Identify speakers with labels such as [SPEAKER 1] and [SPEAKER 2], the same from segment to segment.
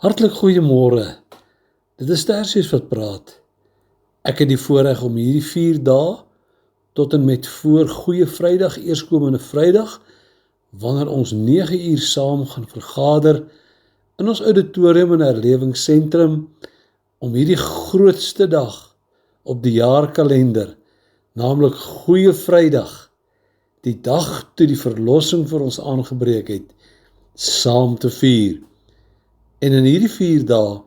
[SPEAKER 1] Hartlik goeiemôre. Dit is Tersius wat praat. Ek het die voorreg om hierdie 4 dae tot en met voor Goeie Vrydag, eerskomende Vrydag, wanneer ons 9 uur saam gaan vergader in ons auditorium en herlewingsentrum om hierdie grootste dag op die jaarkalender, naamlik Goeie Vrydag, die dag toe die verlossing vir ons aangebreek het, saam te vier. En in hierdie 4 dae,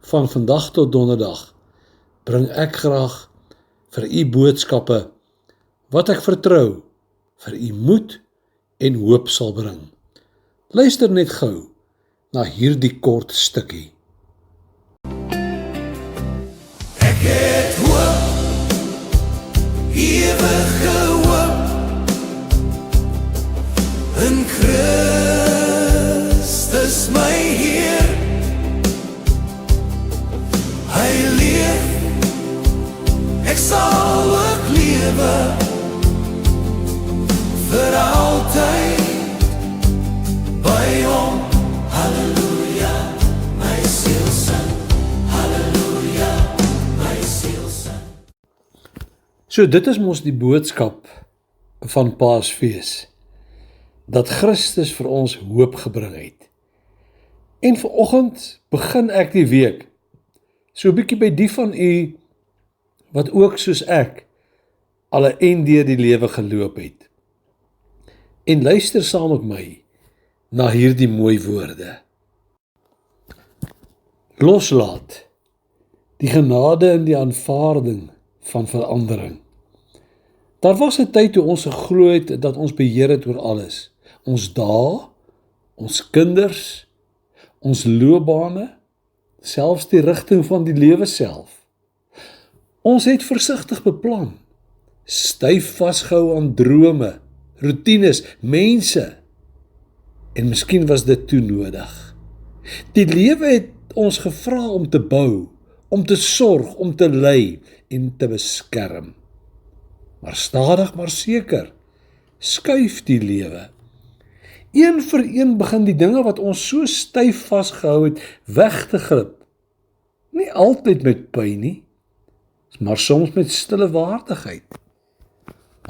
[SPEAKER 1] van vandag tot donderdag, bring ek graag vir u boodskappe, wat ek vertrou, vir u moed en hoop sal bring. Luister net gou na hierdie kort stukkie.
[SPEAKER 2] Ek het hoop, ewige hoop, in Christus my Heer. Hy leef, ek sal ook lewe, vir altyd by hom. Halleluja, my siel sing. Halleluja, my siel sing.
[SPEAKER 1] So dit is mos die boodskap van Paasfees, dat Christus vir ons hoop gebring het. En vanoggend begin ek die week, so 'n bietjie by die van u, wat ook soos ek, al 'n end deur die lewe geloop het. En luister saam met my, na hierdie mooi woorde. Loslaat, die genade en die aanvaarding van verandering. Daar was 'n tyd toe ons geglo het dat ons beheer het oor alles. Ons dae, ons kinders, ons loopbane, selfs die rigting van die lewe self. Ons het versigtig beplan, styf vasgehou aan drome, roetines, mense, en miskien was dit toe nodig. Die lewe het ons gevra om te bou, om te sorg, om te lei en te beskerm. Maar stadig maar seker, skuif die lewe. Een vir een begin die dinge wat ons so styf vasgehou het, weg te glip. Nie altyd met pyn nie, maar soms met stille waardigheid.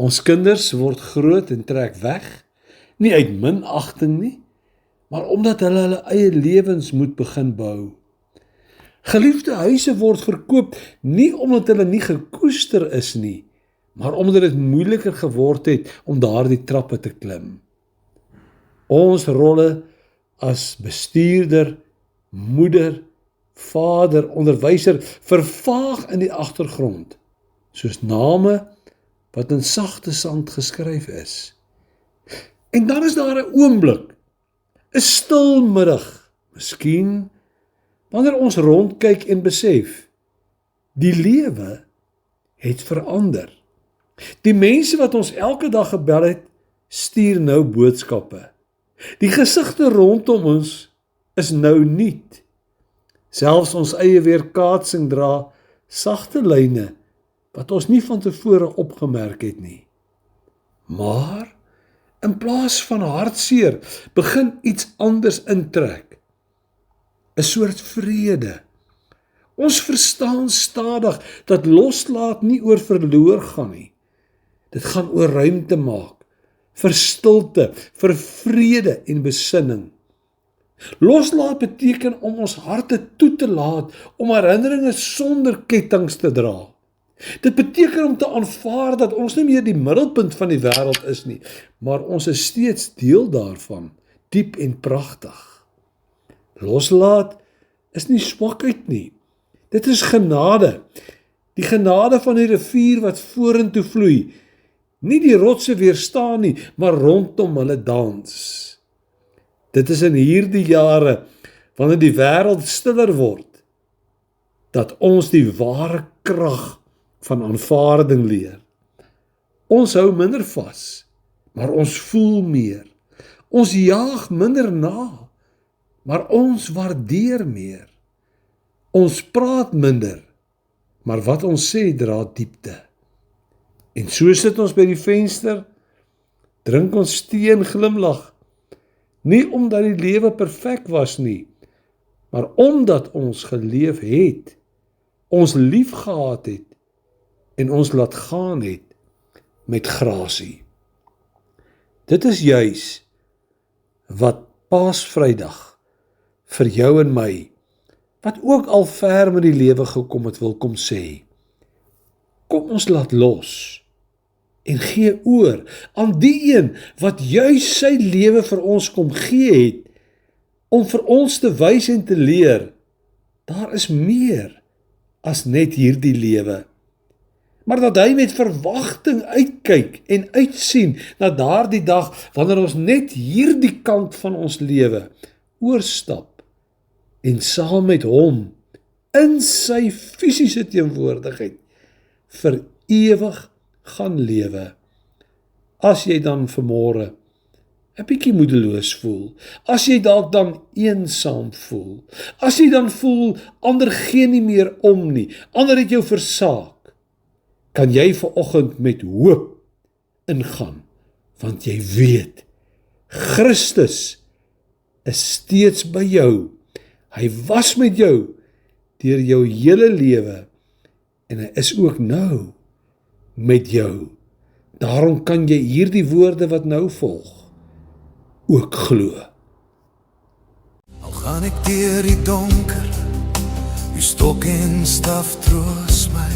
[SPEAKER 1] Ons kinders word groot en trek weg, nie uit minagting nie, maar omdat hulle eie lewens moet begin bou. Geliefde huise word verkoop, nie omdat hulle nie gekoester is nie, maar omdat dit moeiliker geword het om daardie trappe te klim. Ons rolle as bestuurder, moeder, vader, onderwyser vervaag in die agtergrond, soos name wat in sagte sand geskryf is. En dan is daar 'n oomblik, 'n stil middag, miskien, wanneer ons rondkyk en besef, die lewe het verander. Die mense wat ons elke dag gebel het, stuur nou boodskappe. Die gesigte rondom ons is nou nuut. Selfs ons eie weerkaatsing dra sagte lyne wat ons nie van tevore opgemerk het nie. Maar in plaas van hartseer begin iets anders intrek. 'n soort vrede. Ons verstaan stadig dat loslaat nie oor verloor gaan nie. Dit gaan oor ruimte maak, vir stilte, vir vrede en besinning. Loslaat beteken om ons harte toe te laat, om herinneringe sonder kettinge te dra. Dit beteken om te aanvaar dat ons nie meer die middelpunt van die wêreld is nie, maar ons is steeds deel daarvan, diep en pragtig. Loslaat is nie swakheid nie. Dit is genade. Die genade van die rivier wat vorentoe vloei. Nie die rotse weerstaan nie, maar rondom hulle dans. Dit is in hierdie jare, wanneer die wêreld stiller word, dat ons die ware krag van aanvaarding leer. Ons hou minder vas, maar ons voel meer. Ons jaag minder na, maar ons waardeer meer. Ons praat minder, maar wat ons sê dra diepte. En so sit ons by die venster, drink ons tee en glimlag, nie omdat die lewe perfek was nie, maar omdat ons geleef het, ons lief gehad het, en ons laat gaan het, met grasie. Dit is juis wat Paasvrydag vir jou en my, wat ook al ver met die lewe gekom het, wil kom sê. Kom ons laat los en gee oor aan die een wat juis sy lewe vir ons kom gee het, om vir ons te wys en te leer, daar is meer as net hierdie lewe. Maar dat hy met verwagting uitkyk en uitsien na daardie dag, wanneer ons net hierdie kant van ons lewe oorstap en saam met hom in sy fisiese teenwoordigheid vir ewig gaan lewe. As jy dan vanmôre 'n bietjie moedeloos voel, as jy dalk dan eensaam voel, as jy dan voel ander gee nie meer om nie, ander het jou versaak, kan jy vanoggend met hoop ingaan, want jy weet, Christus is steeds by jou. Hy was met jou deur jou hele lewe en hy is ook nou met jou. Daarom kan jy hierdie woorde wat nou volg ook glo.
[SPEAKER 2] Al gaan ek deur die donker, u stok en staf troos my.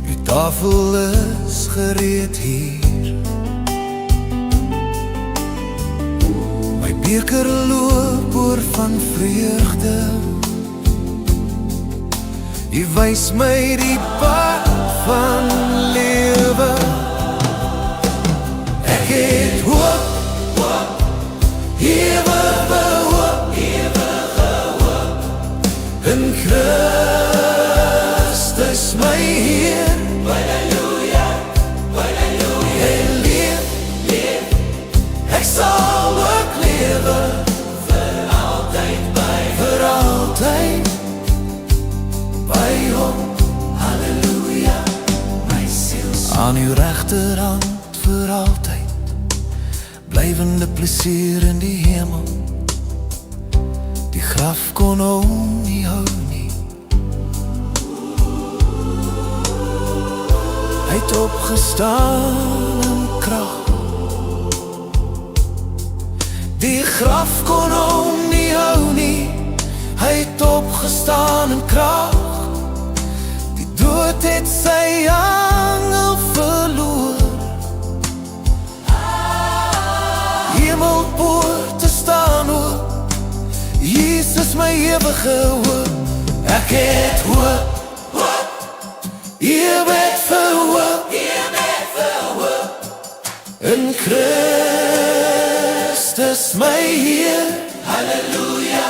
[SPEAKER 2] U tafel is gereed hier. My beker loop oor van vreugde. U wys my die pad van lewe. Ek het hoop, ewige hoop, in Christus my Heer. Halleluja, halleluja. Hy leef, ek sal ook lewe, vir altyd by hom. Halleluja, my siel aan uw regterhand vir altyd, blywende plesier in die hemel. Die graf kon hom nie hou nie. Hy het opgestaan in krag. Die graf kon hom nie hou nie. Hy het opgestaan in krag. Die dood het sy angel verloor. Hemelpoorte staan oop. Jesus my ewige hoop. Ek het hoop, ewig verhoop, in Christus my Heer. Halleluja,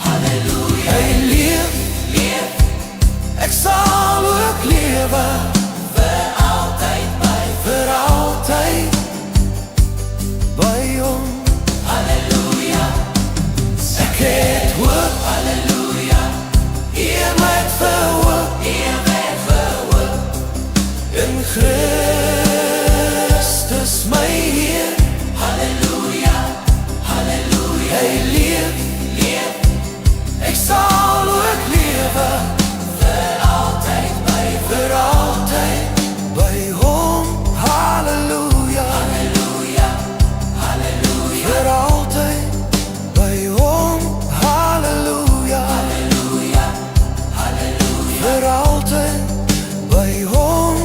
[SPEAKER 2] halleluja. Hy leef, ek sal ook lewe, vir altyd by hom. Halleluja, ek het hoop, halleluja, ewig verhoop, in Christus my Heer. Halleluja, halleluja. Hy leef, ek sal ook lewe, vir altyd by hom. Halleluja, halleluja, halleluja. Vir altyd by hom. Halleluja, halleluja, halleluja. Vir altyd by hom.